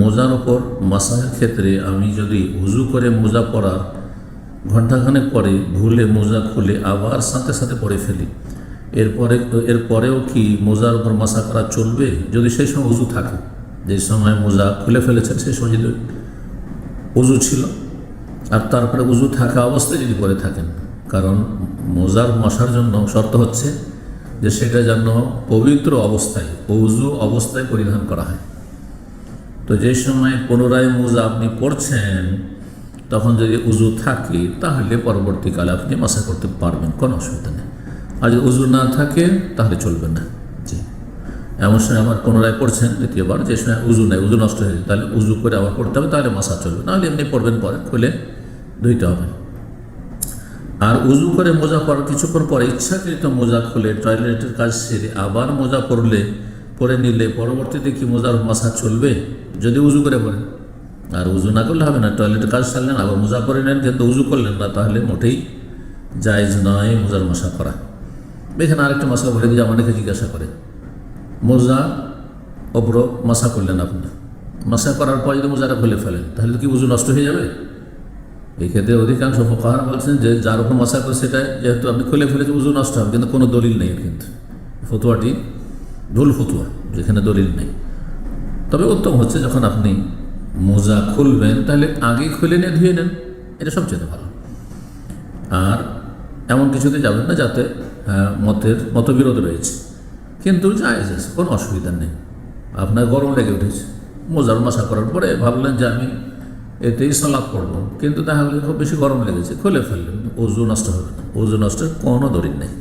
মোজার ওপর মাসাহের ক্ষেত্রে আমি যদি উজু করে মোজা পরার ঘণ্টাখানেক পরে ভুলে মোজা খুলে আবার সাথে সাথে পরে ফেলি, এরপরেও কি মোজার ওপর মাসা করা চলবে? যদি সেই সময় উজু থাকে, যে সময় মোজা খুলে ফেলেছেন সেই সময় যদি উজু ছিল আর তারপরে উজু থাকা অবস্থায় যদি পরে থাকেন, কারণ মোজার মশার জন্য শর্ত হচ্ছে যে সেটা যেন পবিত্র অবস্থায় উজু অবস্থায় পরিধান করা হয়। তো যে সময় পুনরায় মোজা আপনি পড়ছেন তখন যদি উজু থাকে তাহলে পরবর্তীকালে আপনি মাসা করতে পারবেন, কোনো অসুবিধা নেই। আর যদি উজু না থাকে তাহলে চলবে না। জি, এমন সময় আবার পুনরায় পড়ছেন দ্বিতীয়বার, যে সময় উজু নেই, উজু নষ্ট হয়ে যায়, তাহলে উজু করে আবার পড়তে হবে, তাহলে মাসা চলবে, নাহলে এমনি পড়বেন, পরে খুলে ধুইতে হবে। আর উজু করে মোজা পরার কিছুক্ষণ পরে ইচ্ছাকৃত মোজা খুলে টয়লেটের কাজ সেরে আবার মোজা পরে নিলে পরবর্তীতে কি মোজার মাসা চলবে? যদি উজু করে পড়েন। আর উজু না করলে হবে না, টয়লেটের কাজ সারলেন আবার মোজা পরে নেন কিন্তু উজু করলেন না, তাহলে মোটেই জায়েজ নয় মোজার মশা করা। এখানে আরেকটা মশলা বলে দিয়ে অনেকে জিজ্ঞাসা করে, মোজা ওপর মশা করলেন আপনি, মশা করার পর যদি মোজাটা খুলে ফেলেন তাহলে কি উজু নষ্ট হয়ে যাবে? এই ক্ষেত্রে অধিকাংশ ফুকাহা বলছেন যে যার উপর মশা করে সেটা যেহেতু আপনি খুলে ফেলেছেন উজু নষ্ট হবে, কিন্তু কোনো দলিল নেই, কিন্তু ফতুয়াটি ভুল ফতুয়া, যেখানে দলিল নেই। তবে উত্তম হচ্ছে যখন আপনি মোজা খুলবেন তাহলে আগে খুলে নিয়ে ধুয়ে নেন, এটা সবচেয়ে ভালো। আর এমন কিছুতে যাবেন না যাতে মতবিরোধ রয়েছে, কিন্তু জায়েজ আছে, কোনো অসুবিধা নেই। আপনার গরম লেগে উঠেছে, মোজার মশা করার পরে ভাবলেন যে আমি এতেই সালাত পড়ব, কিন্তু তাহলে খুব বেশি গরম লেগেছে, খুলে ফেললেন, ওযু নষ্ট হবে না, ওযু নষ্টের কোনো দলিল নেই।